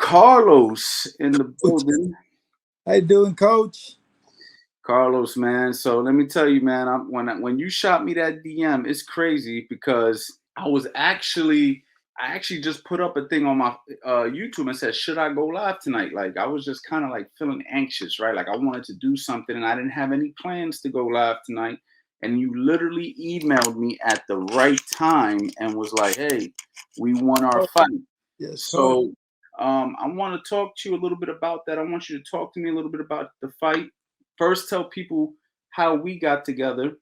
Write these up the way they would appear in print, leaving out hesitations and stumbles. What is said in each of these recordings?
Carlos in the building. How you doing, Coach? Carlos, man. So let me tell you, man. When you shot me that DM, it's crazy because I actually just put up a thing on my YouTube and said, should I go live tonight? Like I was just kind of like feeling anxious, right? Like I wanted to do something and I didn't have any plans to go live tonight. And you literally emailed me at the right time and was like, "Hey, we won our Oh, fight." yes, Coach. So I want to talk to you a little bit about that. I want you to talk to me a little bit about the fight. First, tell people how we got together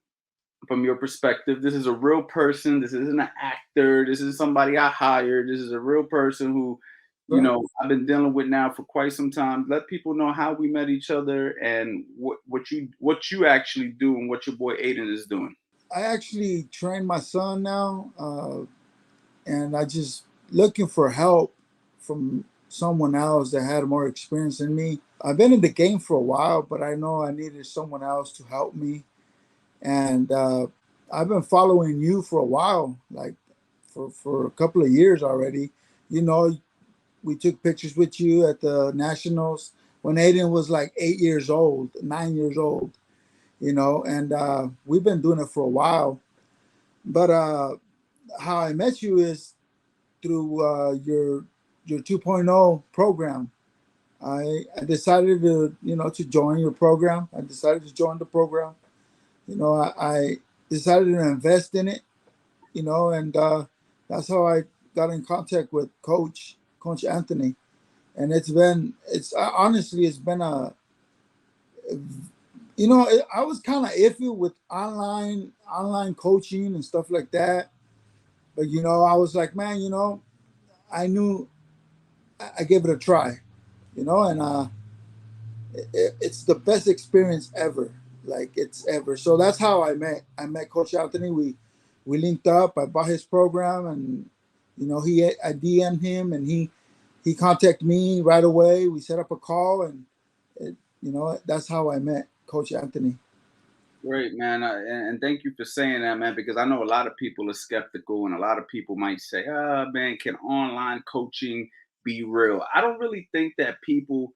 from your perspective. This is a real person. This isn't an actor. This is somebody I hired. This is a real person who, Right. I've been dealing with now for quite some time. Let people know how we met each other and what you actually do and what your boy Aiden is doing. I actually train my son now, and I just looking for help from someone else that had more experience than me. I've been in the game for a while, but I know I needed someone else to help me. And I've been following you for a while, like for a couple of years already. You know, we took pictures with you at the Nationals when Aiden was like 8 years old, 9 years old. And we've been doing it for a while. But how I met you is through your 2.0 program. I decided to join your program. I decided to join the program. I decided to invest in it. And that's how I got in contact with Coach Anthony. And honestly, it's been I was kind of iffy with online coaching and stuff like that. But I was like, man, I knew I gave it a try, and it's the best experience ever, like it's ever. So that's how I met Coach Anthony. We linked up. I bought his program, and I DM'd him, and he contacted me right away. We set up a call, and that's how I met Coach Anthony. Great, man. And thank you for saying that, man, because I know a lot of people are skeptical and a lot of people might say, man, can online coaching be real? I don't really think that people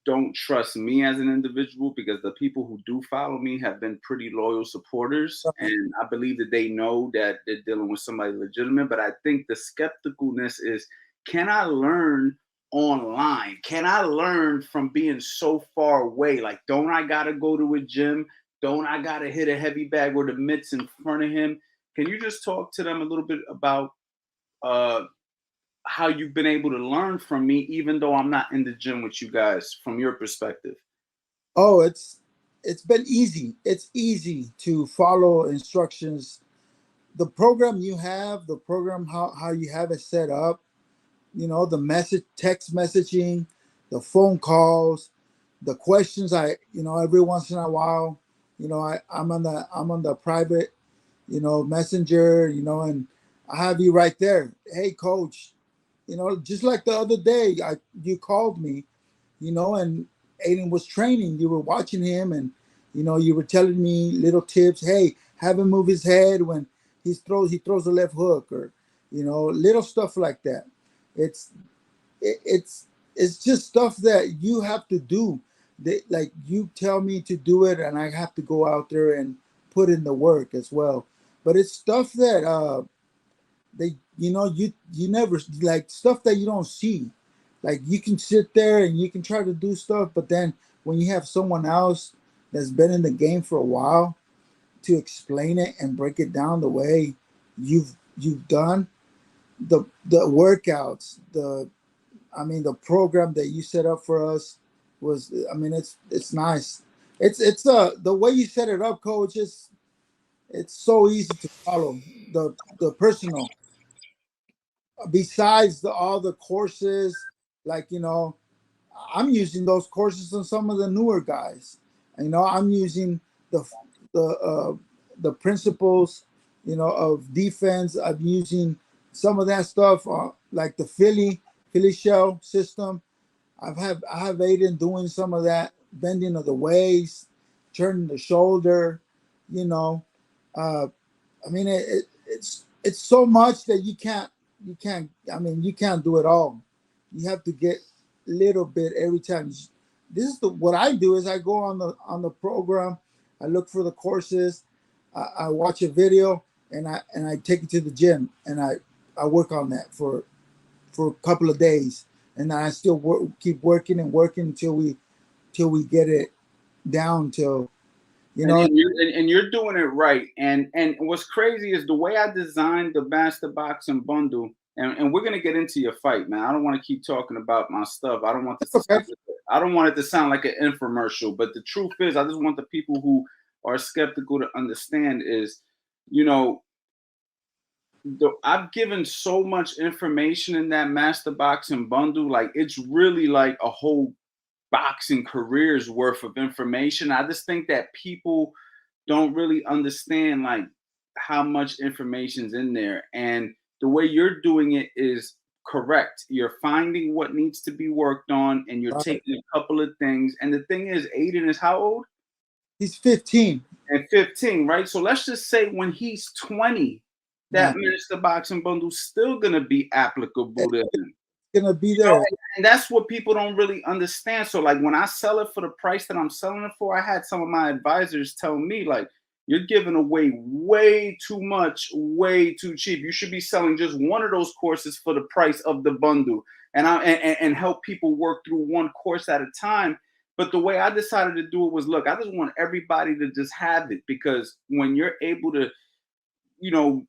don't trust me as an individual because the people who do follow me have been pretty loyal supporters. And I believe that they know that they're dealing with somebody legitimate. But I think the skepticalness is, can I learn online? Can I learn from being so far away? Like, don't I got to go to a gym? Don't I got to hit a heavy bag or the mitts in front of him? Can you just talk to them a little bit about uh, how you've been able to learn from me, even though I'm not in the gym with you guys, from your perspective? Oh, it's been easy. It's easy to follow instructions. The program you have, the program how you have it set up, the text messaging, the phone calls, the questions. Every once in a while, I'm on the private, messenger, and I have you right there. Hey, coach, just like the other day, you called me, and Aiden was training. You were watching him, and you were telling me little tips. Hey, have him move his head when he throws a left hook, or little stuff like that. It's it's just stuff that you have to do. Like you tell me to do it, and I have to go out there and put in the work as well. But it's stuff that you never, like, stuff that you don't see. Like you can sit there and you can try to do stuff, but then when you have someone else that's been in the game for a while to explain it and break it down the way you've done the workouts, the program that you set up for us was, it's nice. It's the way you set it up, coach, it's so easy to follow. The personal, besides all the courses, like, I'm using those courses on some of the newer guys. I'm using the the uh, the principles, of defense. I'm using some of that stuff, like the Philly shell system. I have Aiden doing some of that bending of the waist, turning the shoulder. You know, uh, it's so much that you can't. I mean, you can't do it all. You have to get little bit every time. This is what I do is I go on the program, I look for the courses, I watch a video, and I take it to the gym, and I work on that for a couple of days, and I still keep working and working till we get it down till you And, know. and you're doing it right. And what's crazy is the way I designed the Master Boxing bundle. And we're gonna get into your fight, man. I don't want to keep talking about my stuff. I don't want this to Okay. sound, I don't want it to sound like an infomercial. But the truth is, I just want the people who are skeptical to understand is, you know, I've given so much information in that Master Boxing bundle. Like it's really like a whole boxing careers worth of information. I just think that people don't really understand like how much information's in there. And the way you're doing it is correct. You're finding what needs to be worked on and you're Right. taking a couple of things. And the thing is, Aiden is how old? He's 15. And 15, right? So let's just say when he's 20, Yeah, that Minister Boxing bundle's still gonna be applicable it's to him. gonna be You know, there. and that's what people don't really understand. So, like, when I sell it for the price that I'm selling it for, I had some of my advisors tell me, like, you're giving away way too much, way too cheap. You should be selling just one of those courses for the price of the bundle, and help people work through one course at a time. But the way I decided to do it was, look, I just want everybody to just have it because when you're able to,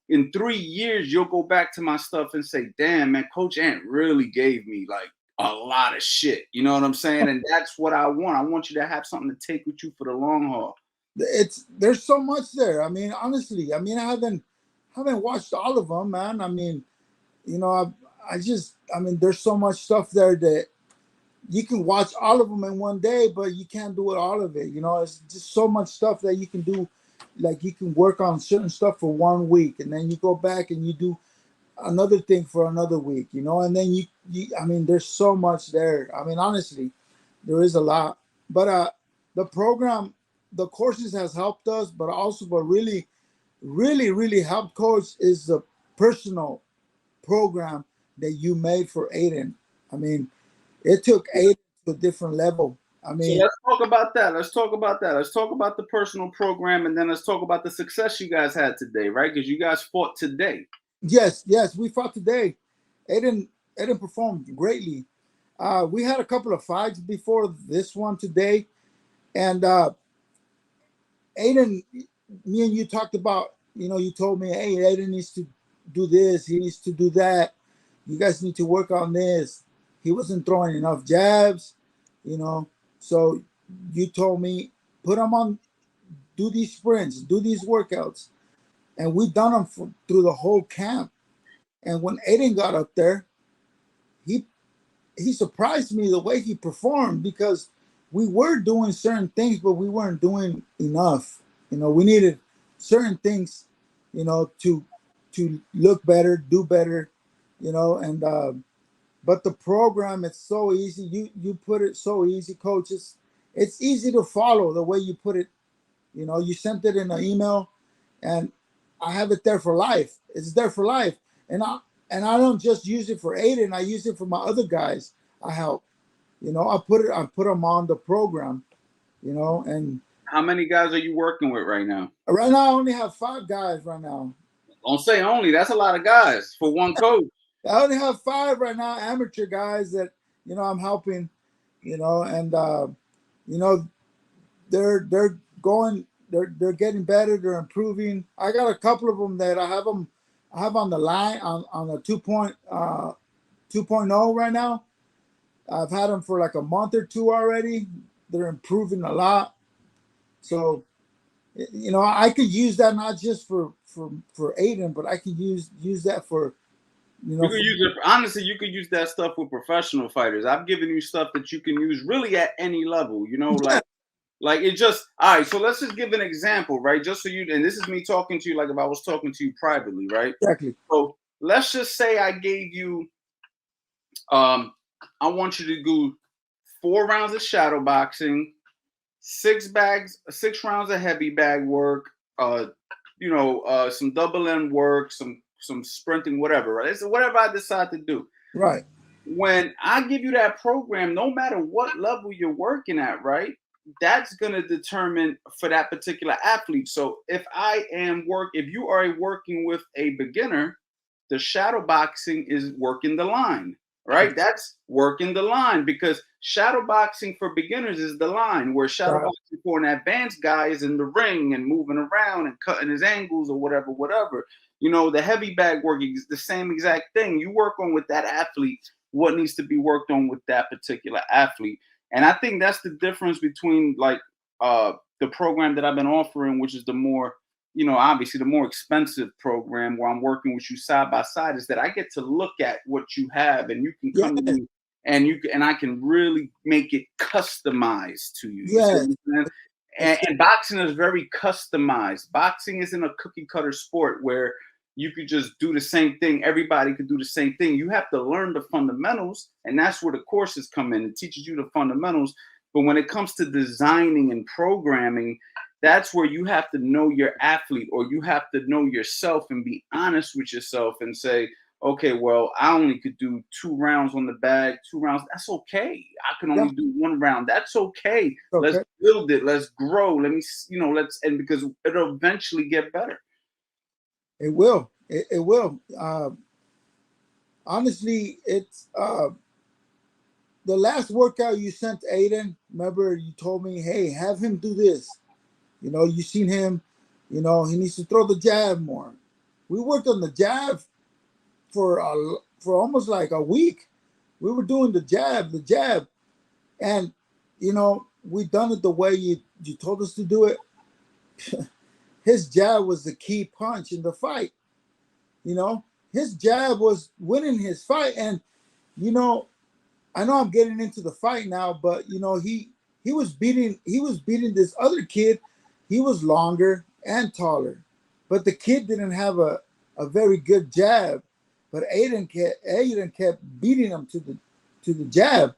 in 3 years, you'll go back to my stuff and say, damn, man, Coach Ant really gave me like a lot of shit. You know what I'm saying? And that's what I want. I want you to have something to take with you for the long haul. There's so much there. I mean, honestly, I mean, I haven't watched all of them, man. I mean, I mean, there's so much stuff there that you can watch all of them in one day, but you can't do it all of it. It's just so much stuff that you can do. Like you can work on certain stuff for 1 week, and then you go back and you do another thing for another week, and then I mean, there's so much there. I mean, honestly, there is a lot. But the program, the courses has helped us, but also what really, really, really helped Coach is the personal program that you made for Aiden. I mean, it took Aiden to a different level. I So mean, let's talk about that. Let's talk about that. Let's talk about the personal program and then let's talk about the success you guys had today, right? Because you guys fought today. yes, we fought today. Aiden performed greatly. We had a couple of fights before this one today, and Aiden, me and you talked about, you told me, hey, Aiden needs to do this, he needs to do that. You guys need to work on this. He wasn't throwing enough jabs, you know. So you told me, put him on, do these sprints, do these workouts. And we done them through the whole camp. And when Aiden got up there, he he surprised me the way he performed because we were doing certain things, but we weren't doing enough. We needed certain things, to look better, do better, and but the program, it's so easy. You put it so easy, Coach. It's easy to follow the way you put it. You sent it in an email, and I have it there for life. It's there for life, and I don't just use it for Aiden. I use it for my other guys. I help. I put them on the program. And How many guys are you working with right now? right now I only have 5 guys right now. Don't say only. That's a lot of guys for one coach. I only have 5 right now, amateur guys that I'm helping. And you know they're going. They're getting better. They're improving. I got a couple of them that I have on the line on a 2.0 right now. I've had them for like a month or two already. They're improving a lot. So, I could use that not just for Aiden, but I could use that for, You could for, use it honestly. You could use that stuff with professional fighters. I've given you stuff that you can use really at any level. yeah, Like it just all right. So let's just give an example, right? Just so you, and this is me talking to you like if I was talking to you privately, right? exactly. So let's just say I gave you, um, I want you to do 4 rounds of shadow boxing, 6 rounds of heavy bag work, some double end work, some sprinting, whatever, right? So whatever I decide to do. Right. when I give you that program, no matter what level you're working at, right? That's going to determine for that particular athlete. So if you are working with a beginner, the shadow boxing is working the line, right? That's working the line because shadow boxing for beginners is the line, where shadow Right. boxing for an advanced guy is in the ring and moving around and cutting his angles or whatever, whatever. The heavy bag working is the same exact thing. You work on with that athlete what needs to be worked on with that particular athlete. And I think that's the difference between like the program that I've been offering, which is the more, obviously the more expensive program where I'm working with you side by side, is that I get to look at what you have and you can come to Yes. me and I can really make it customized to you. You see what Yes. I'm saying? And boxing is very customized. Boxing isn't a cookie cutter sport where you could just do the same thing. Everybody could do the same thing. You have to learn the fundamentals, and that's where the courses come in. It teaches you the fundamentals. But when it comes to designing and programming, that's where you have to know your athlete, or you have to know yourself and be honest with yourself and say, okay, well, I only could do 2 rounds on the bag, 2 rounds. That's okay. I can Yeah. only do 1 round. That's okay. Let's Okay. build it. Let's grow. And because it'll eventually get better. It will. It will. Honestly, it's the last workout you sent to Aiden. Remember, you told me, "Hey, have him do this." You seen him. He needs to throw the jab more. We worked on the jab for almost like a week. We were doing the jab, and we done it the way you told us to do it. His jab was the key punch in the fight. You know, his jab was winning his fight, and you know, I know I'm getting into the fight now, but he was beating this other kid. He was longer and taller, but the kid didn't have a very good jab. But Aiden kept beating him to the jab,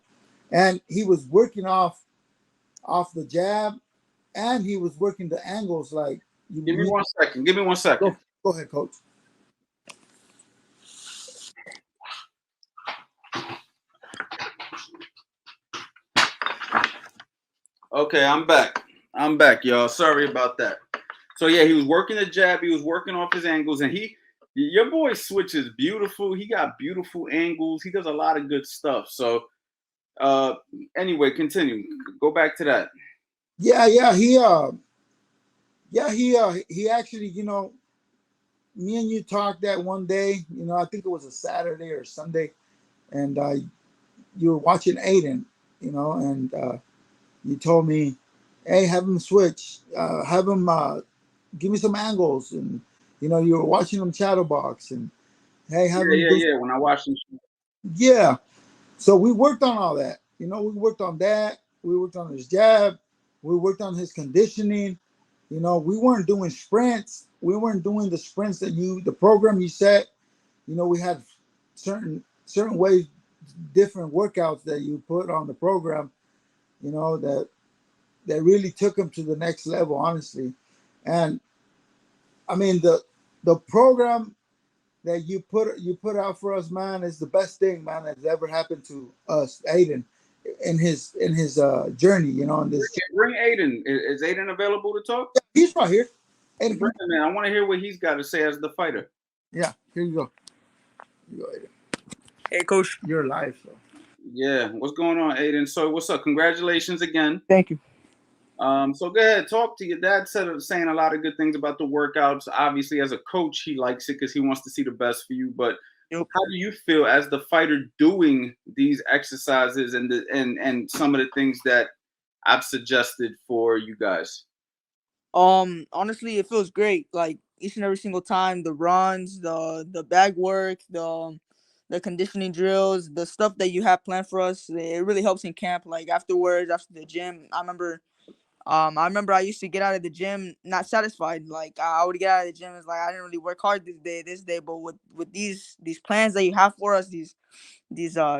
and he was working off the jab, and he was working the angles like you. Give me 1 second. Give me 1 second. Go ahead, coach. Okay, I'm back. I'm back, y'all. Sorry about that. So yeah, he was working the jab. He was working off his angles, and your boy switches beautiful. He got beautiful angles. He does a lot of good stuff. So uh, anyway, continue. Go back to that. Yeah, he actually, me and you talked that one day. I think it was a Saturday or Sunday, and you were watching Aiden, and you told me, "Hey, have him switch, have him give me some angles," and you were watching him shadow box, and hey, have Yeah, him yeah, do. yeah. When I watched him, Yeah, so we worked on all that. We worked on that. We worked on his jab. We worked on his conditioning. We weren't doing sprints. We weren't doing the sprints the program you set. We had certain ways, different workouts that you put on the program. That really took him to the next level, honestly. And I mean the program that you put out for us, man, is the best thing, man, that's ever happened to us, Aiden, in his journey. In this, bring Aiden. Is Aiden available to talk? he's right here. Aiden, Bring him in. I want to hear what he's got to say as the fighter. yeah, here you go. Here you go, Aiden. Hey, coach. You're live, so. Yeah, what's going on, Aiden? So what's up? Congratulations again. Thank you. So go ahead, talk to your dad. Saying a lot of good things about the workouts. Obviously, as a coach, he likes it because he wants to see the best for you. But Yep. how do you feel as the fighter doing these exercises and some of the things that I've suggested for you guys? Honestly, it feels great. Like each and every single time, the runs, the bag work, the conditioning drills, the stuff that you have planned for us, it really helps in camp. Like afterwards, after the gym, I remember I used to get out of the gym not satisfied. Like I would get out of the gym, it's like I didn't really work hard this day. But with these plans that you have for us, these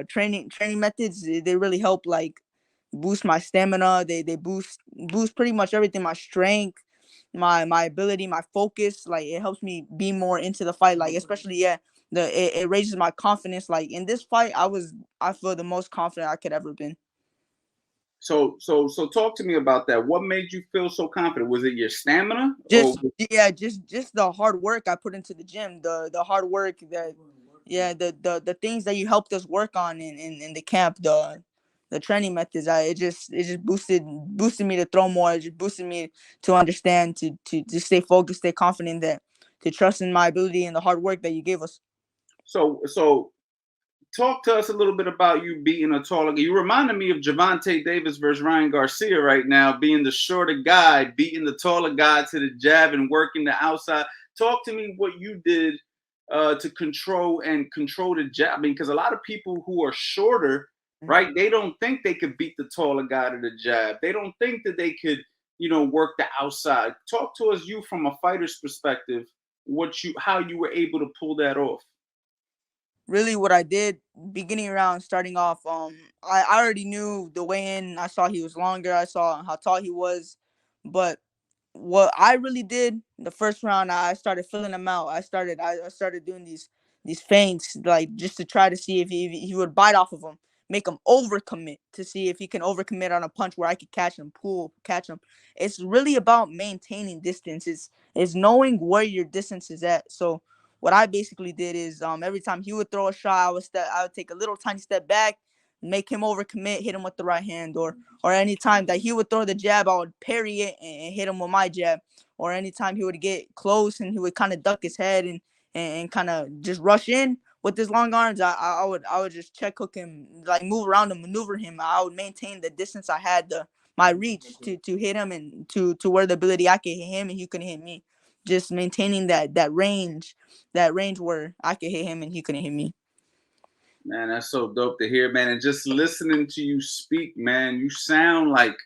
training methods, they really help like boost my stamina. They boost pretty much everything, my strength, my ability, my focus. Like it helps me be more into the fight. Like especially it raises my confidence. Like in this fight, I feel the most confident I could ever been. So talk to me about that. What made you feel so confident? Was it your stamina or Just the hard work I put into the gym, the hard work that the things that you helped us work on in the camp, the training methods. It just boosted me to throw more. It just boosted me to understand, to stay focused, stay confident, that to trust in my ability and the hard work that you gave us. so talk to us a little bit about you being a taller guy. You reminded me of Javante Davis versus Ryan Garcia right now, being the shorter guy, beating the taller guy to the jab and working the outside. Talk to me what you did to control the jab. I mean, because a lot of people who are shorter, right, they don't think they could beat the taller guy to the jab. They don't think that they could, work the outside. Talk to us, you from a fighter's perspective, how you were able to pull that off. Really, what I did beginning round, starting off, I already knew the way in. I saw he was longer. I saw how tall he was, but what I really did the first round, I started filling him out. I started doing these feints, like just to try to see if he would bite off of him, make him overcommit, to see if he can overcommit on a punch where I could catch him. It's really about maintaining distance. It's knowing where your distance is at. So what I basically did is, every time he would throw a shot, I would take a little tiny step back, make him overcommit, hit him with the right hand, or any time that he would throw the jab, I would parry it and hit him with my jab. Or anytime he would get close and he would kind of duck his head and kind of just rush in with his long arms, I would just check hook him, like move around him, maneuver him. I would maintain the distance I had, my reach to hit him, and to where the ability I could hit him and he couldn't hit me. Just maintaining that range where I could hit him and he couldn't hit me. Man, that's so dope to hear, man. And just listening to you speak, man, you sound like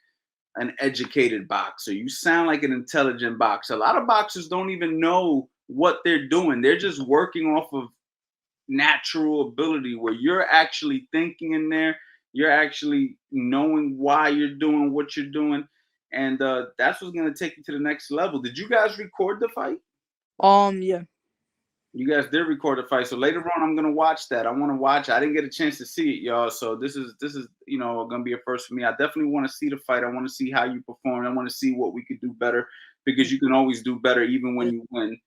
an educated boxer. You sound like an intelligent boxer. A lot of boxers don't even know what they're doing. They're just working off of natural ability, where you're actually thinking in there. You're actually knowing why you're doing what you're doing. And that's what's going to take you to the next level. Did you guys record the fight? Yeah. You guys did record a fight, so later on I'm gonna watch that. I want to watch. I didn't get a chance to see it, y'all. So this is gonna be a first for me. I definitely want to see the fight. I want to see how you perform. I want to see what we could do better, because you can always do better even when you win.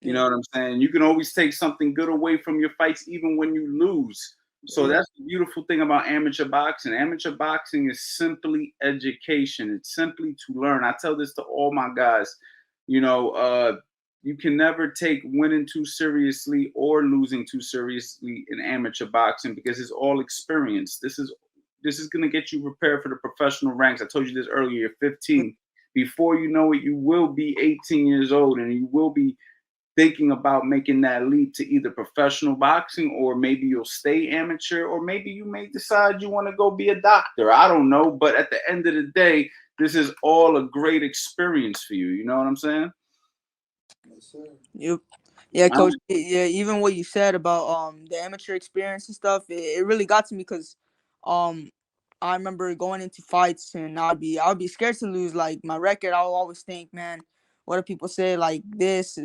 You know Yeah. what I'm saying? You can always take something good away from your fights even when you lose. So Yeah. that's the beautiful thing about amateur boxing. Amateur boxing is simply education. It's simply to learn. I tell this to all my guys. You know, you can never take winning too seriously or losing too seriously in amateur boxing, because it's all experience. This is going to get you prepared for the professional ranks. I told you this earlier. You're 15. Before you know it, you will be 18 years old, and you will be thinking about making that leap to either professional boxing, or maybe you'll stay amateur, or maybe you may decide you want to go be a doctor. I don't know. But at the end of the day, this is all a great experience for you. You know what I'm saying? Yes, sir. Yep. Yeah, I'm coach. Yeah, even what you said about the amateur experience and stuff, it really got to me, because um I remember going into fights and I'd be scared to lose. Like my record, I would always think, man, what do people say, like this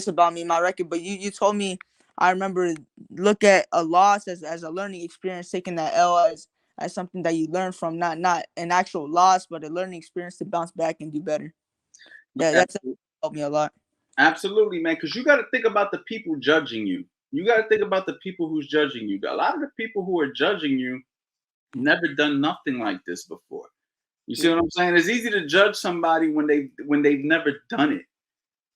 about me, my record? But you told me, I remember, look at a loss as a learning experience, taking that L as something that you learn from, not an actual loss, but a learning experience to bounce back and do better. That's helped me a lot. Absolutely, man. Because you got to think about the people judging you. You got to think about the people who's judging you. A lot of the people who are judging you never done nothing like this before. You see Yeah. what I'm saying? It's easy to judge somebody when they've never done it.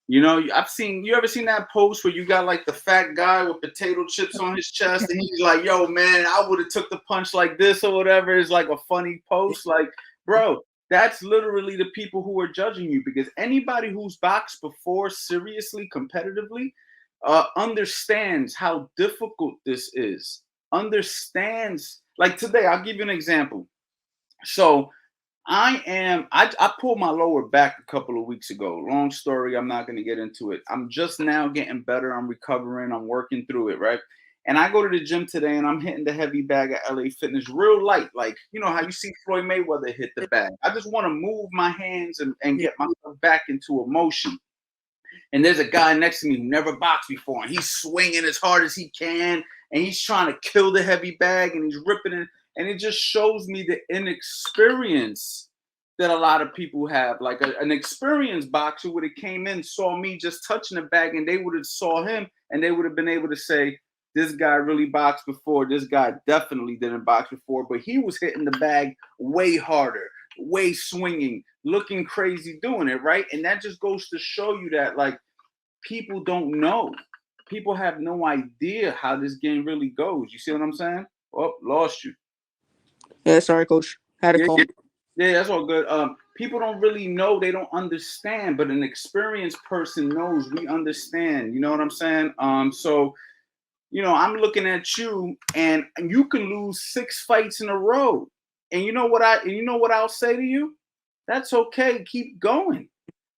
You know, you ever seen that post where you got like the fat guy with potato chips on his chest, and he's like, yo, man, I would have took the punch like this or whatever. It's like a funny post. Like, bro, that's literally the people who are judging you, because anybody who's boxed before seriously, competitively, understands how difficult this is. Understands, like today, I'll give you an example. So I pulled my lower back a couple of weeks ago. Long story, I'm not going to get into it. I'm just now getting better. I'm recovering. I'm working through it, right? And I go to the gym today and I'm hitting the heavy bag at LA Fitness real light. Like, you know how you see Floyd Mayweather hit the bag. I just want to move my hands and Yeah. get myself back into a motion. And there's a guy next to me who never boxed before, and he's swinging as hard as he can, and he's trying to kill the heavy bag, and he's ripping it. And it just shows me the inexperience that a lot of people have. Like an experienced boxer would have came in, saw me just touching the bag, and they would have saw him, and they would have been able to say, this guy really boxed before. This guy definitely didn't box before, but he was hitting the bag way harder, way swinging, looking crazy doing it, right? And that just goes to show you that, like, people don't know. People have no idea how this game really goes. You see what I'm saying? Oh, lost you. Yeah, sorry, coach. Had a Yeah, call. yeah, that's all good. People don't really know, they don't understand, but an experienced person knows. We understand. You know what I'm saying? So you know, I'm looking at you, and you can lose 6 fights in a row. And you know what I'll say to you? That's okay. Keep going.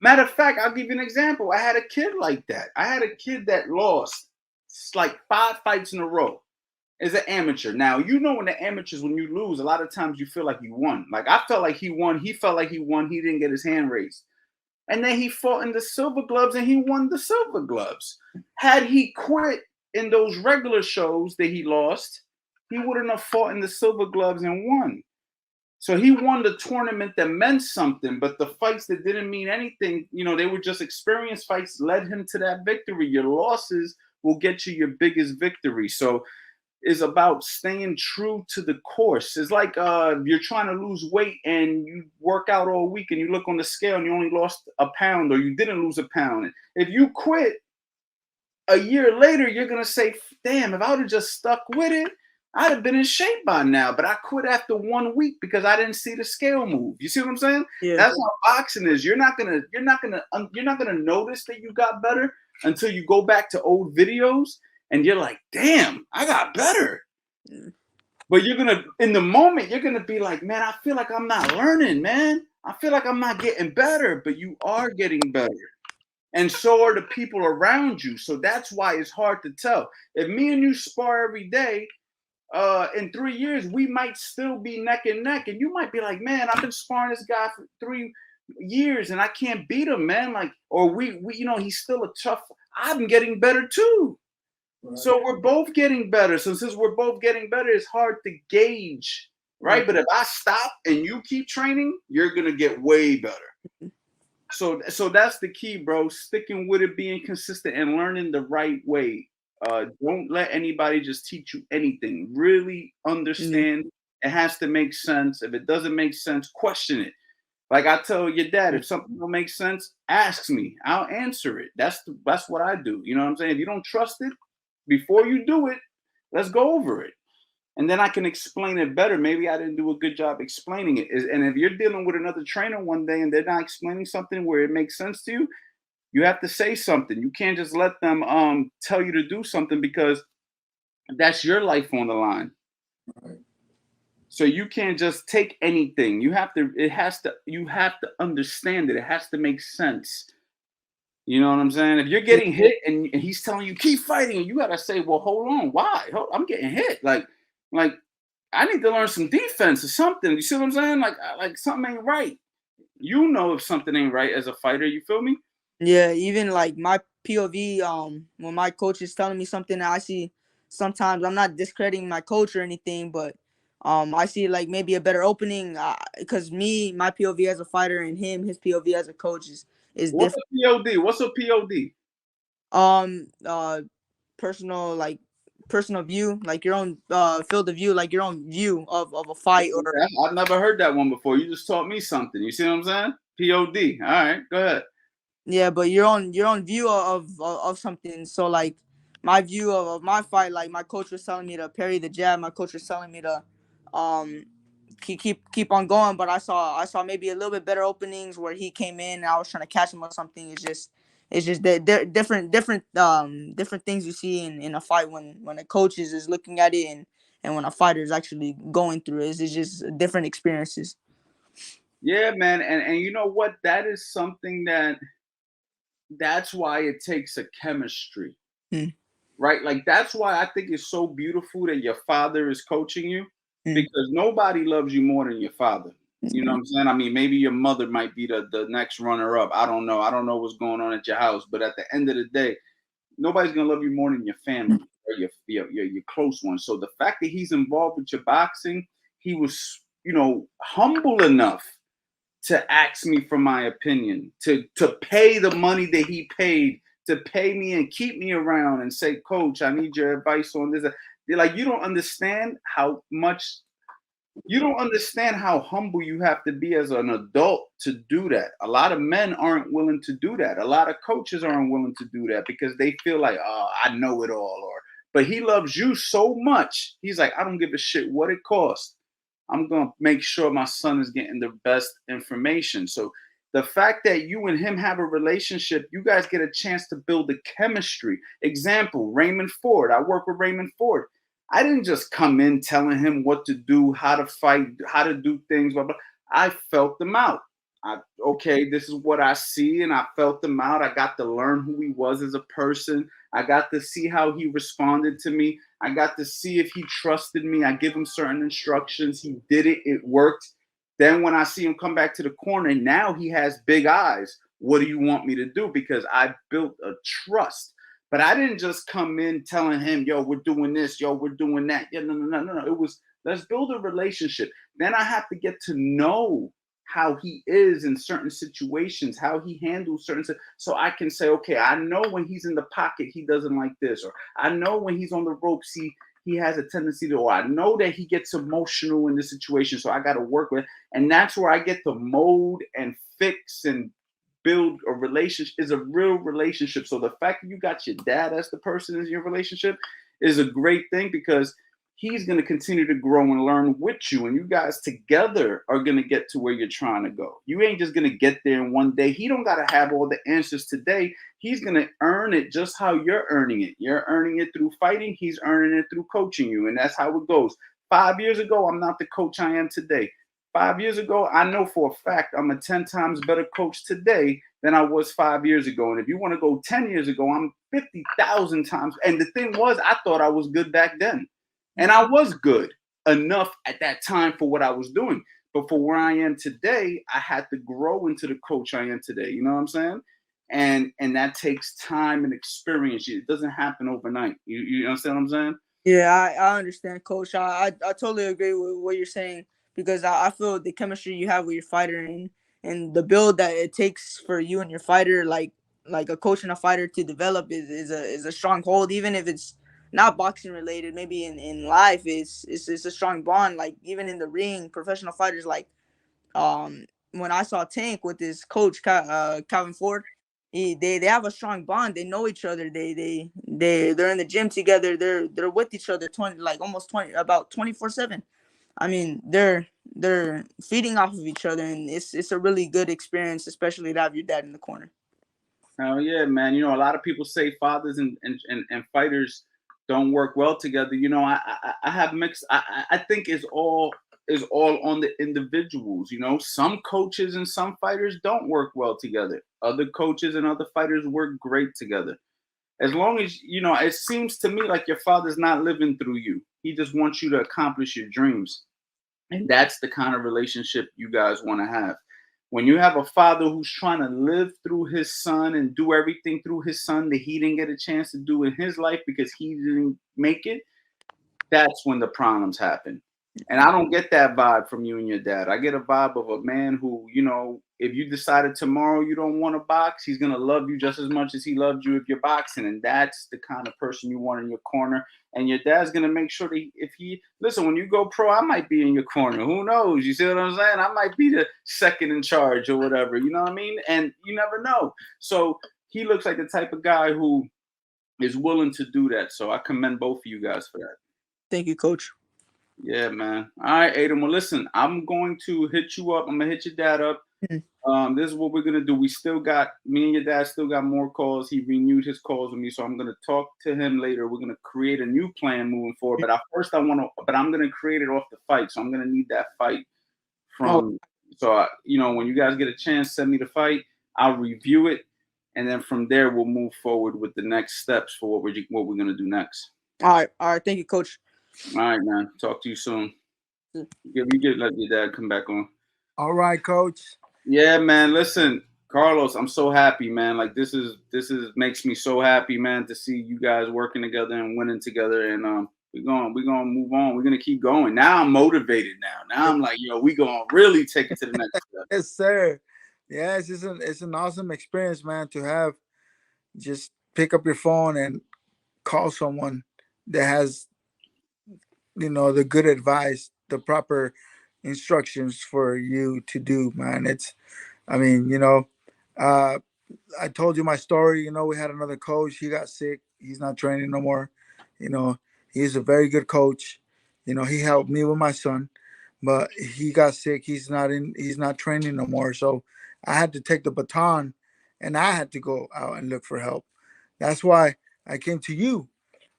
Matter of fact, I'll give you an example. I had a kid like that. I had a kid that lost like 5 fights in a row as an amateur. Now, you know, in the amateurs, when you lose, a lot of times you feel like you won. Like I felt like he won. He felt like he won. He didn't get his hand raised. And then he fought in the silver gloves and he won the silver gloves. Had he quit in those regular shows that he lost, he wouldn't have fought in the silver gloves and won. So he won the tournament that meant something, but the fights that didn't mean anything, you know, they were just experience fights, led him to that victory. Your losses will get you your biggest victory. So it's about staying true to the course. It's like you're trying to lose weight and you work out all week and you look on the scale and you only lost a pound or you didn't lose a pound. If you quit a year later, you're going to say, damn, if I would have just stuck with it, I'd have been in shape by now. But I quit after 1 week because I didn't see the scale move. You see what I'm saying? Yeah. That's how boxing is. You're not gonna notice that you got better until you go back to old videos and you're like, damn, I got better. But in the moment, you're gonna be like, man, I feel like I'm not learning, man. I feel like I'm not getting better, but you are getting better. And so are the people around you. So that's why it's hard to tell. If me and you spar every day, in 3 years, we might still be neck and neck. And you might be like, man, I've been sparring this guy for 3 years and I can't beat him, man. Like, or we you know, he's still a tough. I'm getting better too. Right. So we're both getting better. So since we're both getting better, it's hard to gauge, right? But if I stop and you keep training, you're gonna get way better. So that's the key, bro. Sticking with it, being consistent, and learning the right way. Don't let anybody just teach you anything. Really understand. It has to make sense. If it doesn't make sense, question it. Like I tell your dad, if something don't make sense, ask me. I'll answer it. That's what I do. You know what I'm saying? If you don't trust it, before you do it, let's go over it. And then I can explain it better. Maybe I didn't do a good job explaining it. And if you're dealing with another trainer one day and they're not explaining something where it makes sense to you, you have to say something. You can't just let them tell you to do something because that's your life on the line. Right. So you can't just take anything. You have to understand it. It has to make sense. You know what I'm saying? If you're getting hit and he's telling you keep fighting, you gotta say, well, hold on, why? I'm getting hit. Like I need to learn some defense or something. You see what I'm saying? Like something ain't right. You know if something ain't right as a fighter. You feel me? Yeah, even like my POV, when my coach is telling me something that I see, sometimes I'm not discrediting my coach or anything, but I see like maybe a better opening because my POV as a fighter and his POV as a coach is What's different. a POD? What's a POD? Personal view, like your own field of view, like your own view of a fight. Or I've never heard that one before. You just taught me something. You see what I'm saying? POD. All right, go ahead. Yeah, but your own view of something. So like my view of my fight, like my coach was telling me to parry the jab. My coach was telling me to um keep on going, but I saw maybe a little bit better openings where he came in and I was trying to catch him or something. It's just different things you see in a fight when a coach is looking at it and when a fighter is actually going through it. It's just different experiences. Yeah, man, and you know what? That is something that's why it takes a chemistry. right? Like that's why I think it's so beautiful that your father is coaching you, Mm. because nobody loves you more than your father. You know what I'm saying? I mean, maybe your mother might be the next runner up. I don't know. I don't know what's going on at your house, but at the end of the day, nobody's gonna love you more than your family or your close ones. So the fact that he's involved with your boxing, he was, humble enough to ask me for my opinion, to pay the money that he paid, to pay me and keep me around and say, Coach, I need your advice on this. They're like, you don't understand how humble you have to be as an adult to do that. A lot of men aren't willing to do that. A lot of coaches aren't willing to do that because they feel like, oh, I know it all. But he loves you so much. He's like, I don't give a shit what it costs. I'm going to make sure my son is getting the best information. So the fact that you and him have a relationship, you guys get a chance to build a chemistry. Example, Raymond Ford. I work with Raymond Ford. I didn't just come in telling him what to do, how to fight, how to do things, blah, blah. I felt them out. Okay, this is what I see, and I felt them out. I got to learn who he was as a person. I got to see how he responded to me. I got to see if he trusted me. I give him certain instructions. He did it. It worked. Then when I see him come back to the corner, now he has big eyes. What do you want me to do? Because I built a trust. But I didn't just come in telling him, yo, we're doing this, yo, we're doing that. Yeah, no. It was, let's build a relationship. Then I have to get to know how he is in certain situations, how he handles certain, so I can say, okay, I know when he's in the pocket, he doesn't like this, or I know when he's on the ropes, he has a tendency to, or I know that he gets emotional in this situation, so I got to work with it. And that's where I get to mold and fix and build a relationship. Is a real relationship. So the fact that you got your dad as the person in your relationship is a great thing, because he's going to continue to grow and learn with you, and you guys together are going to get to where you're trying to go. You ain't just going to get there in one day. He don't got to have all the answers today. He's going to earn it just how you're earning it. You're earning it through fighting. He's earning it through coaching you, and that's how it goes. 5 years ago, I'm not the coach I am today. 5 years ago, I know for a fact I'm a 10 times better coach today than I was 5 years ago. And if you want to go 10 years ago, I'm 50,000 times. And the thing was, I thought I was good back then. And I was good enough at that time for what I was doing. But for where I am today, I had to grow into the coach I am today. You know what I'm saying? And that takes time and experience. It doesn't happen overnight. You understand what I'm saying? Yeah, I understand, Coach. I totally agree with what you're saying, because I feel the chemistry you have with your fighter, and the build that it takes for you and your fighter, like a coach and a fighter to develop, is a strong hold, even if it's not boxing related. Maybe in life, it's a strong bond. Like even in the ring, professional fighters, like when I saw Tank with his coach Calvin Ford, they have a strong bond. They know each other. They're in the gym together. They're with each other 20, like almost 20, about 24/7. I mean, they're feeding off of each other, and it's a really good experience, especially to have your dad in the corner. Oh yeah, man. A lot of people say fathers and fighters don't work well together. I have mixed. I think is all on the individuals. Some coaches and some fighters don't work well together. Other coaches and other fighters work great together. As long as it seems to me like your father's not living through you. He just wants you to accomplish your dreams. And that's the kind of relationship you guys want to have. When you have a father who's trying to live through his son and do everything through his son that he didn't get a chance to do in his life because he didn't make it, that's when the problems happen. And I don't get that vibe from you and your dad. I get a vibe of a man who, if you decided tomorrow you don't want to box, he's going to love you just as much as he loved you if you're boxing. And that's the kind of person you want in your corner. And your dad's going to make sure that listen, when you go pro, I might be in your corner. Who knows? You see what I'm saying? I might be the second in charge or whatever. You know what I mean? And you never know. So he looks like the type of guy who is willing to do that. So I commend both of you guys for that. Thank you, Coach. Yeah, man. All right, Aiden. Well, listen, I'm going to hit you up. I'm gonna hit your dad up. This is what we're gonna do. Me and your dad still got more calls. He renewed his calls with me, so I'm gonna talk to him later. We're gonna create a new plan moving forward. But I'm gonna create it off the fight. So I'm gonna need that fight Oh, from. So when you guys get a chance, send me the fight. I'll review it. and then from there we'll move forward with the next steps for what we're gonna do next. All right. Thank you, Coach. All right, man. Talk to you soon. Let your dad come back on. All right, Coach. Yeah, man. Listen, Carlos, I'm so happy, man. Like this is makes me so happy, man, to see you guys working together and winning together. And we're gonna move on. We're gonna keep going. Now I'm motivated. Now I'm like, yo, we gonna really take it to the next step. Yes, sir. Yeah, it's an awesome experience, man, to have just pick up your phone and call someone that has, the good advice, the proper instructions for you to do, man. I mean, uh, I told you my story. We had another coach. He got sick. He's not training no more. You know, he's a very good coach. He helped me with my son, but he got sick. He's not training no more. So I had to take the baton and I had to go out and look for help. That's why I came to you,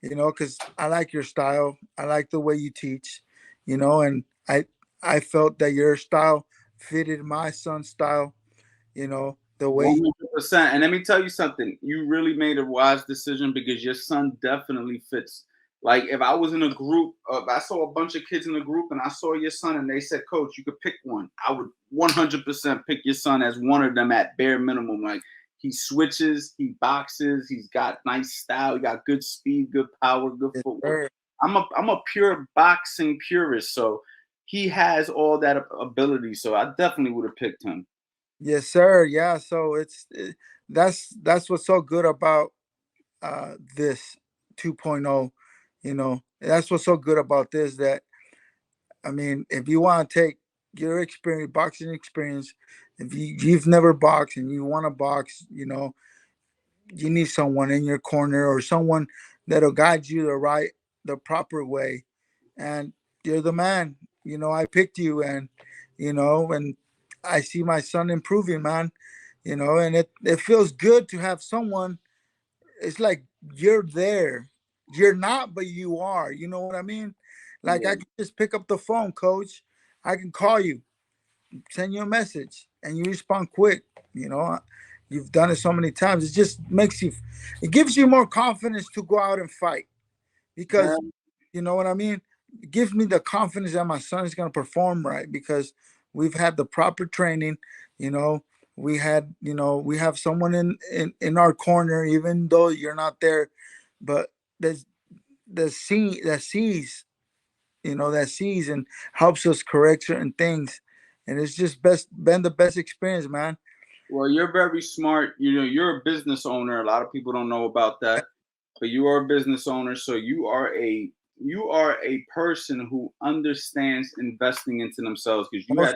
because I like your style. I like the way you teach, and I felt that your style fitted my son's style, the way. 100%. And let me tell you something. You really made a wise decision because your son definitely fits. Like if I was in a group, if I saw a bunch of kids in a group and I saw your son and they said, Coach, you could pick one, I would 100% pick your son as one of them at bare minimum. Like he switches, he boxes, he's got nice style, he got good speed, good power, good footwork. I'm a pure boxing purist, so he has all that ability. So I definitely would have picked him. Yes, sir. Yeah. So that's what's so good about this 2.0. That's what's so good about this. That I mean, if you want to take your experience, boxing experience, if you've never boxed and you want to box, you need someone in your corner or someone that'll guide you the proper way. And you're the man. I picked you, and I see my son improving, man. And it feels good to have someone. It's like you're there. You're not, but you are. You know what I mean? Like I can just pick up the phone, Coach. I can call you, send you a message, and you respond quick. You've done it so many times. It just it gives you more confidence to go out and fight because, you know what I mean? It gives me the confidence that my son is going to perform right because we've had the proper training. We have someone in our corner, even though you're not there, but there's that sees and helps us correct certain things. And it's just been the best experience, man. Well, you're very smart. You're a business owner. A lot of people don't know about that, but you are a business owner. So you are a person who understands investing into themselves because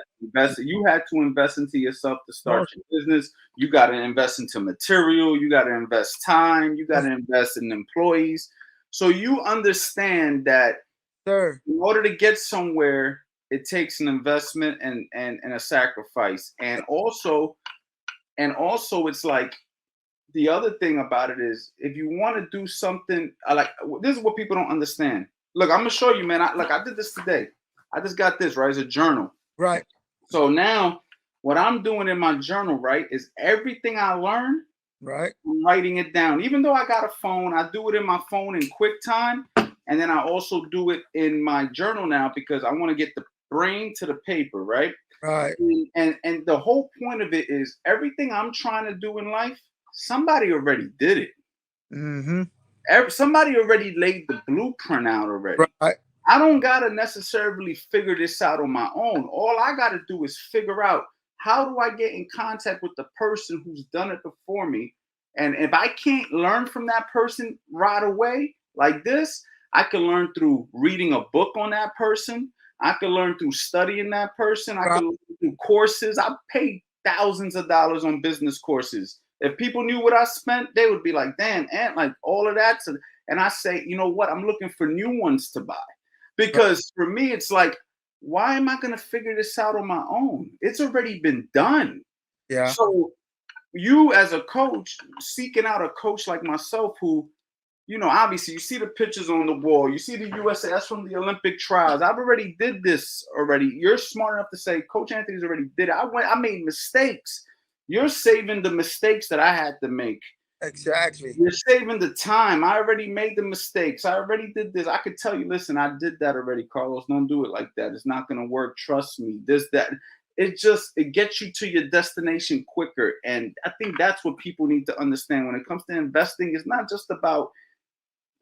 you had to invest into yourself to start your business. You got to invest into material. You got to invest time. You got to invest in employees. So you understand that in order to get somewhere, it takes an investment and a sacrifice. And also it's like the other thing about it is if you want to do something this is what people don't understand. Look, I'm gonna show you, man. I did this today. I just got this, right? It's a journal. Right. So now what I'm doing in my journal, right, is everything I learned, right, I'm writing it down. Even though I got a phone, I do it in my phone in QuickTime. And then I also do it in my journal now because I want to get the brain to the paper, right? Right. And the whole point of it is everything I'm trying to do in life, somebody already did it. Mm-hmm. Somebody already laid the blueprint out already. Right. I don't gotta necessarily figure this out on my own. All I gotta do is figure out how do I get in contact with the person who's done it before me. And if I can't learn from that person right away, like this, I can learn through reading a book on that person. I can learn through studying that person. I can learn through courses. I paid thousands of dollars on business courses. If people knew what I spent, they would be like, damn, Aunt, like all of that. And I say, you know what? I'm looking for new ones to buy. Because for me, it's like, why am I going to figure this out on my own? It's already been done. Yeah. So you as a coach, seeking out a coach like myself who, obviously you see the pictures on the wall. You see the USA, that's from the Olympic trials. I've already did this already. You're smart enough to say, Coach Anthony's already did it. I made mistakes. You're saving the mistakes that I had to make. Exactly. You're saving the time. I already made the mistakes. I already did this. I could tell you, listen, I did that already, Carlos. Don't do it like that. It's not gonna work. Trust me. This, that. It gets you to your destination quicker. And I think that's what people need to understand when it comes to investing. It's not just about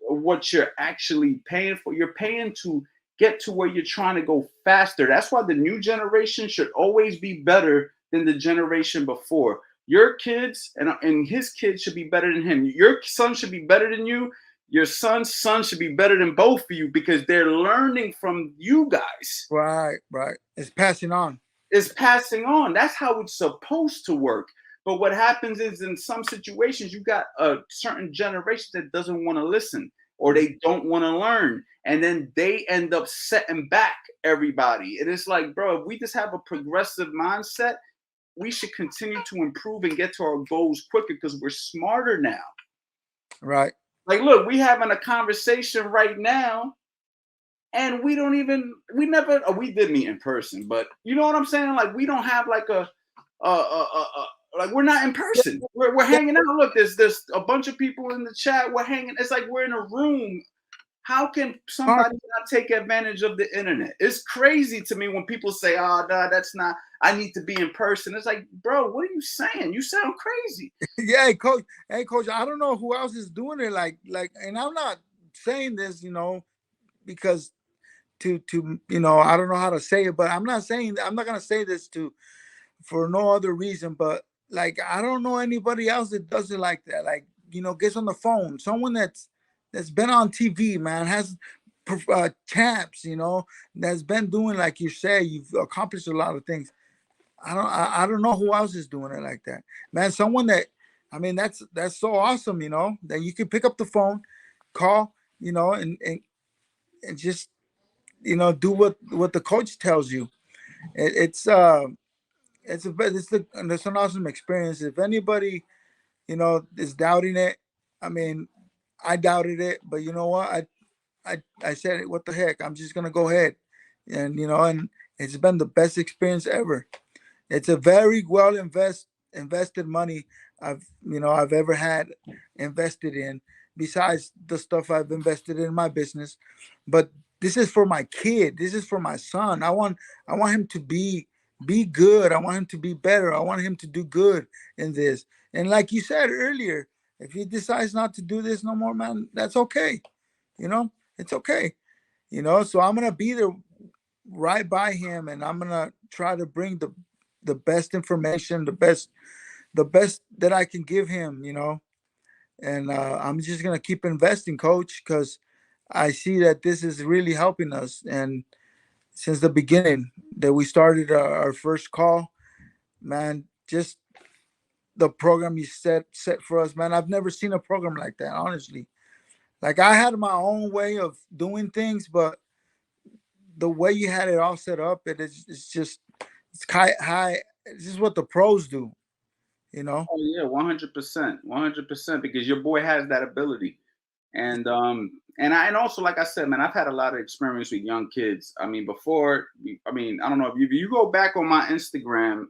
what you're actually paying for. You're paying to get to where you're trying to go faster. That's why the new generation should always be better than the generation before. Your kids and his kids should be better than him. Your son should be better than you. Your son's son should be better than both of you because they're learning from you guys. Right, right. It's passing on. It's passing on. That's how it's supposed to work. But what happens is in some situations, you got a certain generation that doesn't want to listen or they don't want to learn. And then they end up setting back everybody. And it's like, bro, if we just have a progressive mindset, we should continue to improve and get to our goals quicker because we're smarter now. Right. Like, look, we having a conversation right now and we did meet in person, but you know what I'm saying? Like, we don't have like like we're not in person. We're hanging out. Look, there's a bunch of people in the chat. We're hanging. It's like we're in a room. How can somebody not take advantage of the internet? It's crazy to me when people say, "Oh, no, that's not. I need to be in person." It's like, bro, what are you saying? You sound crazy. Yeah, coach. Hey, coach. I don't know who else is doing it. And I'm not saying this, because to I don't know how to say it, but I'm not gonna say this for no other reason, but like I don't know anybody else that does it like that. Like, gets on the phone. Someone that's been on TV, man, has champs, that's been doing, like you say, you've accomplished a lot of things. I don't know who else is doing it like that, man. Someone that, I mean, that's so awesome, that you can pick up the phone, call, and just do what the coach tells you. It's it's an awesome experience. If anybody is doubting it, I mean, I doubted it, but you know what? I said it. What the heck? I'm just gonna go ahead, and it's been the best experience ever. It's a very well invested money I've ever had invested in, besides the stuff I've invested in my business. But this is for my kid. This is for my son. I want him to be good. I want him to be better. I want him to do good in this. And like you said earlier, if he decides not to do this no more, man, that's okay. It's okay. So I'm gonna be there right by him, and I'm gonna try to bring the best information, the best that I can give him, and I'm just gonna keep investing, coach, because I see that this is really helping us. And since the beginning that we started our first call, man, just the program you set for us, man, I've never seen a program like that, honestly. Like, I had my own way of doing things, but the way you had it all set up, it's just, it's high. This is what the pros do, Oh yeah, 100%, 100%. Because your boy has that ability, and also, like I said, man, I've had a lot of experience with young kids. I mean, I don't know if you go back on my Instagram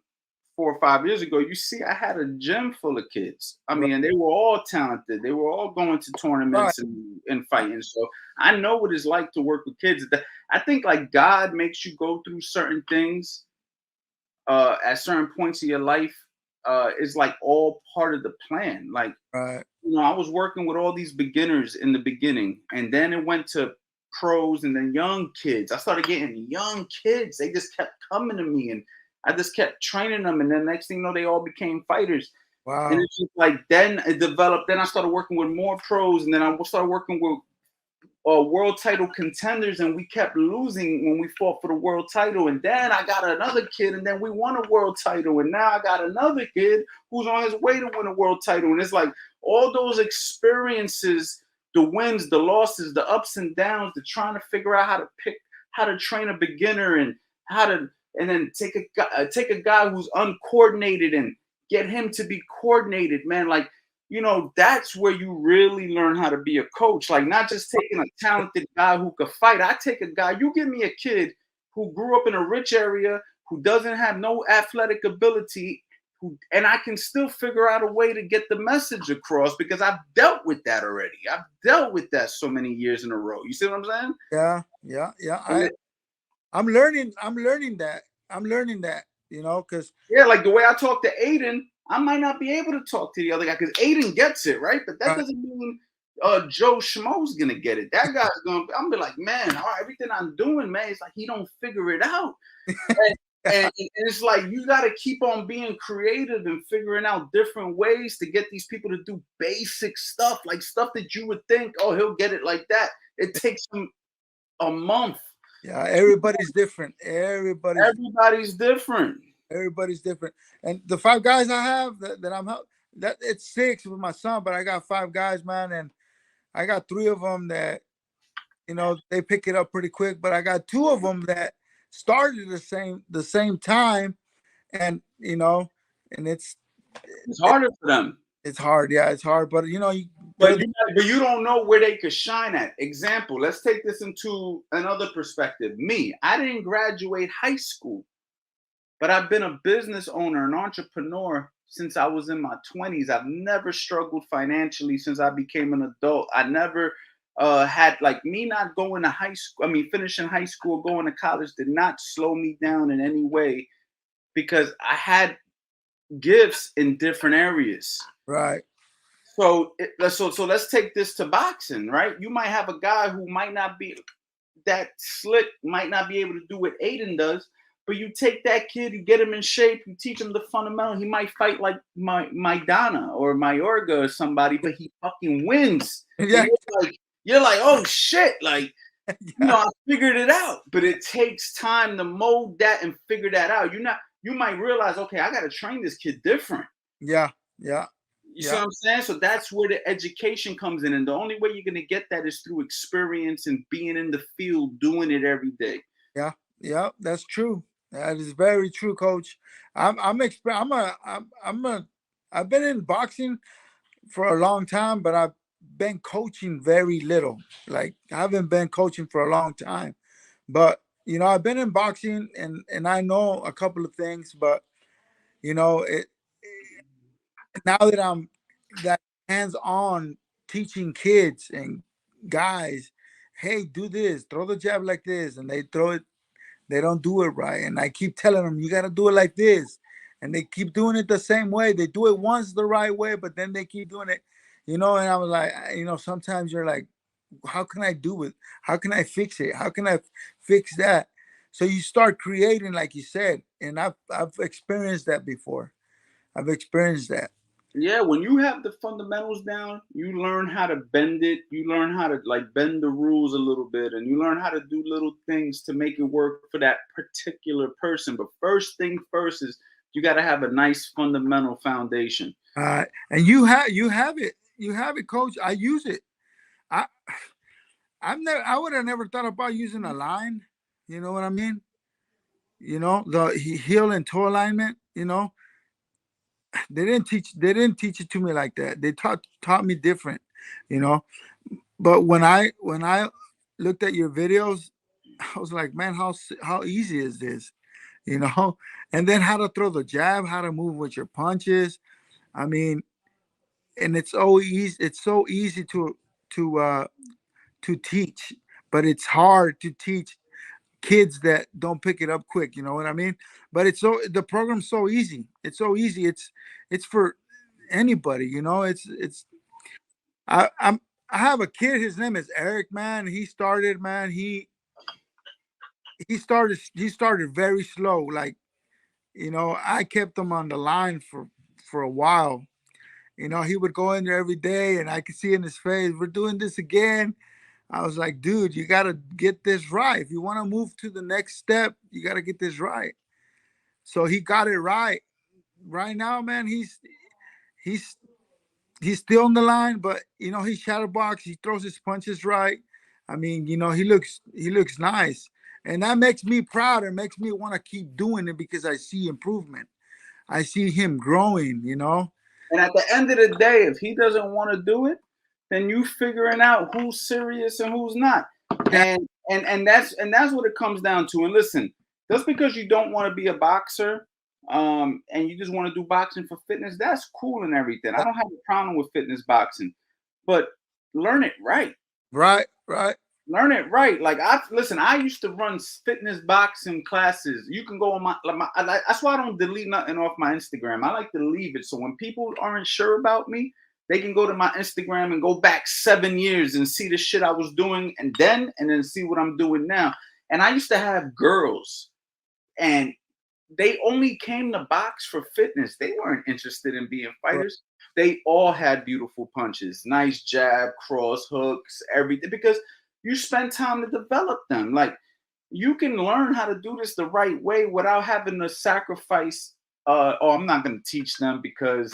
4 or 5 years ago, you see I had a gym full of kids. I Right. mean, and they were all talented. They were all going to Right. tournaments and fighting. So I know what it's like to work with kids. I think like God makes you go through certain things at certain points of your life. Is like all part of the plan. Like, Right. I was working with all these beginners in the beginning, and then it went to pros and then young kids. I started getting young kids. They just kept coming to me, and I just kept training them. And then next thing you know, they all became fighters. And Wow. it's just like then it developed. Then I started working with more pros, and then I started working with world title contenders, and we kept losing when we fought for the world title. And then I got another kid, and then we won a world title. And now I got another kid who's on his way to win a world title. And it's like all those experiences, the wins, the losses, the ups and downs, the trying to figure out how to train a beginner, and and then take a guy who's uncoordinated and get him to be coordinated, man. Like, that's where you really learn how to be a coach. Like, not just taking a talented guy who could fight. I take a guy, you give me a kid who grew up in a rich area, who doesn't have no athletic ability, and I can still figure out a way to get the message across because I've dealt with that already. I've dealt with that so many years in a row. You see what I'm saying? Yeah. I'm learning that. I'm learning that, because Yeah, like the way I talk to Aiden, I might not be able to talk to the other guy because Aiden gets it, right? But that doesn't mean Joe Schmo's gonna get it. That guy's gonna. I'm be like, man, everything I'm doing, man, it's like he don't figure it out. And it's like you got to keep on being creative and figuring out different ways to get these people to do basic stuff, like stuff that you would think, oh, he'll get it like that. It takes him a month. Yeah, everybody's different. Everybody's different. Everybody's different. And the 5 guys I have that I'm help, that it's 6 with my son, but I got 5 guys, man, and I got 3 of them that they pick it up pretty quick, but I got 2 of them that started the same time, and and it's harder for them. It's hard, yeah, it's hard, but but you don't know where they could shine at. Example, let's take this into another perspective. Me, I didn't graduate high school, but I've been a business owner, an entrepreneur since I was in my 20s. I've never struggled financially since I became an adult. I never had, like, me not going to high school. I mean, finishing high school, going to college did not slow me down in any way because I had gifts in different areas. Right. So let's take this to boxing, right? You might have a guy who might not be that slick, might not be able to do what Aiden does, but you take that kid, you get him in shape, you teach him the fundamental. He might fight like Maidana or Mayorga or somebody, but he fucking wins. Yeah. You're like, oh shit, like, I figured it out. But it takes time to mold that and figure that out. You might realize, okay, I got to train this kid different. Yeah. You see what I'm saying? So that's where the education comes in. And the only way you're going to get that is through experience and being in the field, doing it every day. Yeah, that's true. That is very true, Coach. I've been in boxing for a long time, but I've been coaching very little. Like, I haven't been coaching for a long time. But, I've been in boxing and I know a couple of things, but now that I'm that hands-on teaching kids and guys, hey, do this, throw the jab like this, and they throw it, they don't do it right. And I keep telling them, you got to do it like this. And they keep doing it the same way. They do it once the right way, but then they keep doing it, and I was like, sometimes you're like, how can I do it? How can I fix it? How can I fix that? So you start creating, like you said, and I've experienced that before. I've experienced that. Yeah, when you have the fundamentals down, you learn how to bend it. You learn how to, like, bend the rules a little bit, and you learn how to do little things to make it work for that particular person. But first thing first is you got to have a nice fundamental foundation. And you have it, Coach. I use it. I would have never thought about using a line. You know what I mean? The heel and toe alignment. They didn't teach it to me like that. They taught me different, But when I looked at your videos, I was like, man, how easy is this? And then how to throw the jab, how to move with your punches. I mean, and it's so easy to teach, but it's hard to teach kids that don't pick it up quick. You know what I mean? But the program's so easy. It's so easy. It's for anybody. I have a kid. His name is Eric. Man, he started. Man, he started very slow. Like, I kept him on the line for a while. He would go in there every day, and I could see in his face, we're doing this again. I was like, dude, you got to get this right. If you want to move to the next step, you got to get this right. So he got it right. Right now, man, he's still on the line, but he shadowbox. He throws his punches right. I mean, he looks nice, and that makes me proud and makes me want to keep doing it because I see improvement. I see him growing. And at the end of the day, if he doesn't want to do it, then you figuring out who's serious and who's not. And that's what it comes down to. And listen, just because you don't want to be a boxer, and you just want to do boxing for fitness, that's cool and everything. I don't have a problem with fitness boxing, but learn it right. Right, right. Learn it right. Like I used to run fitness boxing classes. You can go on that's why I don't delete nothing off my Instagram. I like to leave it so when people aren't sure about me, they can go to my Instagram and go back 7 years and see the shit I was doing and then see what I'm doing now. And I used to have girls, and they only came to box for fitness. They weren't interested in being fighters. They all had beautiful punches, nice jab, cross hooks, everything, because you spend time to develop them. Like, you can learn how to do this the right way without having to sacrifice. I'm not going to teach them because,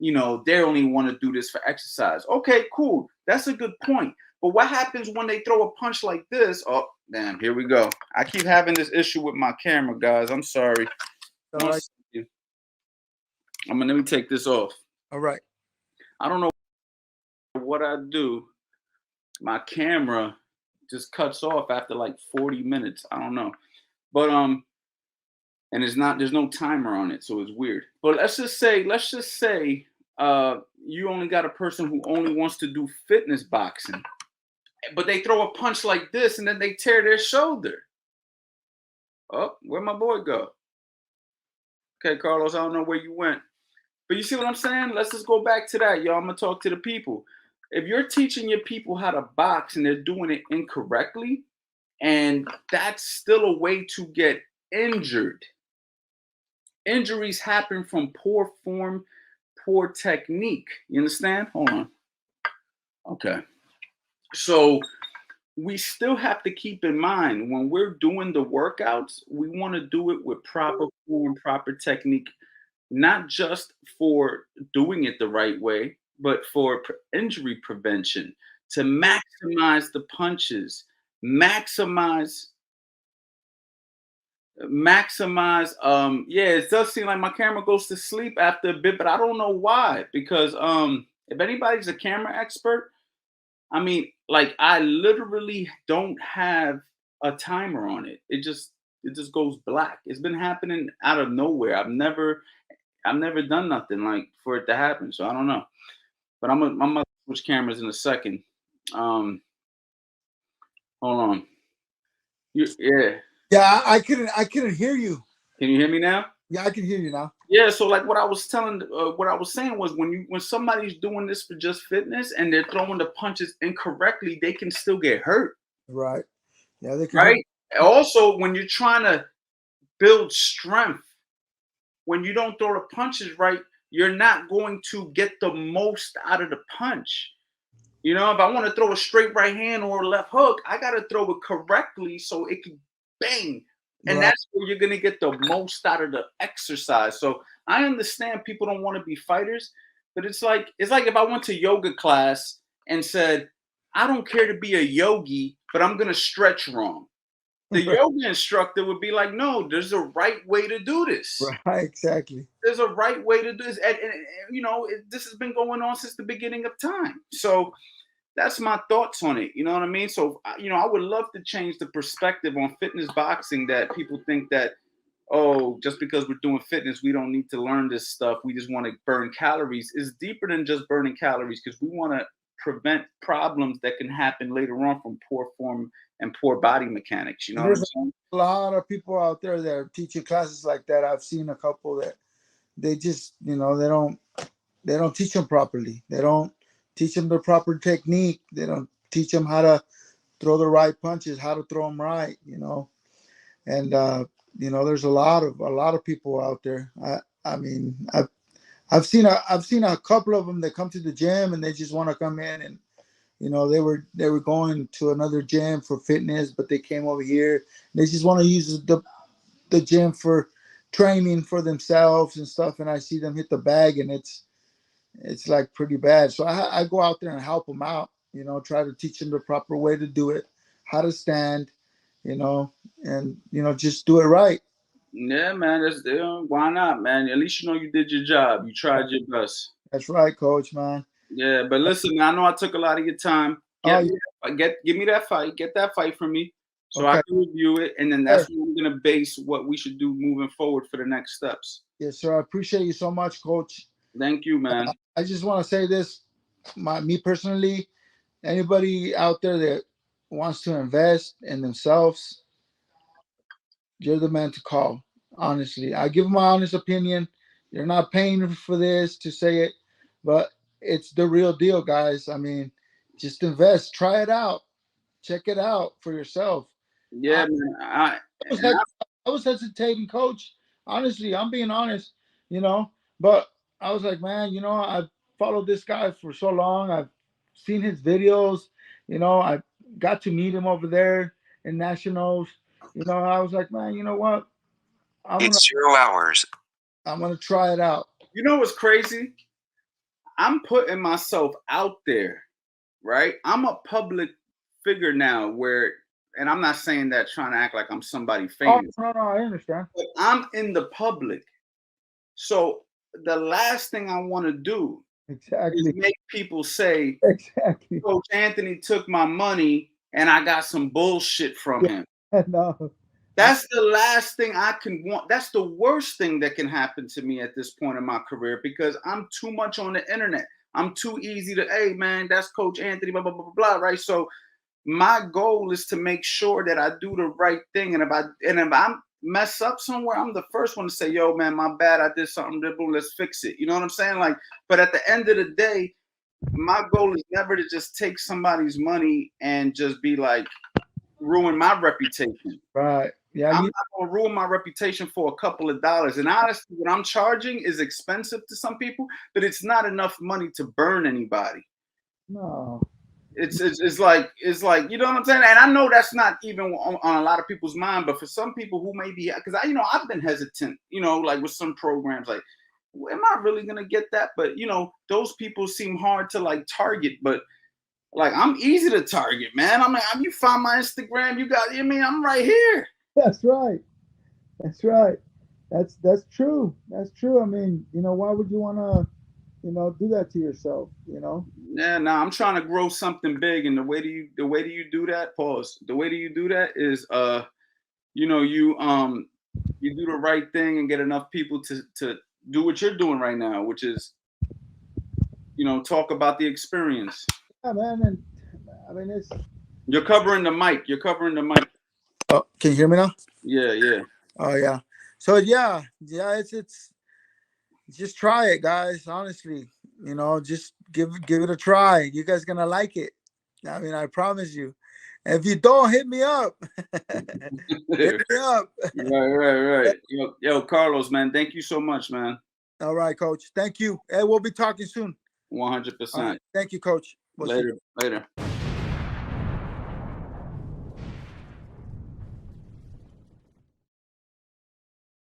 they only want to do this for exercise. Okay, cool. That's a good point. But what happens when they throw a punch like this? Oh, damn, here we go. I keep having this issue with my camera, guys. I'm sorry. All right. Let me take this off. All right. I don't know what I do. My camera just cuts off after like 40 minutes. I don't know. But and there's no timer on it, so it's weird. But let's just say you only got a person who only wants to do fitness boxing, but they throw a punch like this and then they tear their shoulder. Oh, where'd my boy go? Okay, Carlos, I don't know where you went. But you see what I'm saying? Let's just go back to that, y'all. I'm going to talk to the people. If you're teaching your people how to box and they're doing it incorrectly, and that's still a way to get injured. Injuries happen from poor form, poor technique. You understand? Hold on. Okay. So we still have to keep in mind when we're doing the workouts, we want to do it with proper form, proper technique, not just for doing it the right way, but for injury prevention, to maximize the punches, maximize. It does seem like my camera goes to sleep after a bit, but I don't know why, because if anybody's a camera expert, I mean, like, I literally don't have a timer on it. It just goes black. It's been happening out of nowhere. I've never done nothing like for it to happen. So I don't know. But I'm gonna switch cameras in a second. Hold on. Yeah. Yeah, I couldn't hear you. Can you hear me now? Yeah, I can hear you now. Yeah, so like what I was saying was when somebody's doing this for just fitness and they're throwing the punches incorrectly, they can still get hurt. Right. Yeah, they can. Right. Also, when you're trying to build strength, when you don't throw the punches right, you're not going to get the most out of the punch. If I want to throw a straight right hand or a left hook, I got to throw it correctly so it can bang. And that's where you're going to get the most out of the exercise. So I understand people don't want to be fighters, but it's like if I went to yoga class and said, I don't care to be a yogi, but I'm going to stretch wrong. The yoga instructor would be like, no, there's a right way to do this. Right, exactly. There's a right way to do this. And this has been going on since the beginning of time. So that's my thoughts on it. You know what I mean? So, I would love to change the perspective on fitness boxing, that people think that, oh, just because we're doing fitness, we don't need to learn this stuff. We just want to burn calories. It's deeper than just burning calories, because we want to prevent problems that can happen later on from poor form and poor body mechanics. You know what I'm saying? A lot of people out there that are teaching classes like that. I've seen a couple that they just, they don't teach them properly. They don't teach them the proper technique. They don't teach them how to throw the right punches, how to throw them right, And there's a lot of people out there. I mean, I've seen a couple of them that come to the gym and they just want to come in, and they were going to another gym for fitness, but they came over here. They just want to use the gym for training for themselves and stuff. And I see them hit the bag, and it's like pretty bad. So I go out there and help them out, try to teach them the proper way to do it, how to stand, and, just do it right. Yeah, man. Why not, man? At least you did your job. You tried your best. That's right, Coach, man. Yeah, but listen, I know I took a lot of your time. Give me that fight. Get that fight from me. So Okay. I can review it, and then that's where we're gonna base what we should do moving forward for the next steps. Yes, sir. I appreciate you so much, Coach. Thank you, man. I just want to say this, me personally, anybody out there that wants to invest in themselves, you're the man to call. Honestly, I give my honest opinion. You're not paying for this to say it, but it's the real deal, guys. I mean, just invest, try it out, check it out for yourself. Yeah, man. I was hesitating, Coach. Honestly, I'm being honest, but I was like, man, I've followed this guy for so long. I've seen his videos, I got to meet him over there in Nationals. I was like, man, you know what? It's 0 hours. I'm gonna try it out. You know what's crazy? I'm putting myself out there, right? I'm a public figure now and I'm not saying that trying to act like I'm somebody famous. Oh, no, I understand. But I'm in the public. So the last thing I want to do is make people say, exactly, Coach Anthony took my money and I got some bullshit from him. No. That's the last thing I can want. That's the worst thing that can happen to me at this point in my career, because I'm too much on the internet. I'm too easy to, hey man, that's Coach Anthony, blah, blah, blah, blah, blah, right? So my goal is to make sure that I do the right thing. And if I mess up somewhere, I'm the first one to say, yo, man, my bad. I did something, let's fix it. You know what I'm saying? Like, but at the end of the day, my goal is never to just take somebody's money and just be like, ruin my reputation. Right. Yeah. I'm not gonna ruin my reputation for a couple of dollars. And honestly, what I'm charging is expensive to some people, but it's not enough money to burn anybody. No. It's like, you know what I'm saying? And I know that's not even on a lot of people's mind, but for some people who may be, because I've been hesitant, like with some programs, like, am I really gonna get that? But those people seem hard to like target, but like I'm easy to target, man. I mean, you find my Instagram, I'm right here. That's right. That's right. That's true. That's true. I mean, why would you want to, do that to yourself? Yeah, no, I'm trying to grow something big, and the way do you do that? Pause. The way do you do that is, you do the right thing and get enough people to do what you're doing right now, which is, talk about the experience. Yeah, man. And I mean, you're covering the mic. Oh, can you hear me now? Yeah. Oh yeah. So yeah, it's just try it, guys. Honestly, just give it a try. You guys gonna like it. I mean, I promise you. If you don't, hit me up. Hit me up. Right. Yo, Carlos, man, thank you so much, man. All right, Coach. Thank you. Hey, we'll be talking soon. 100%. Thank you, Coach. Later.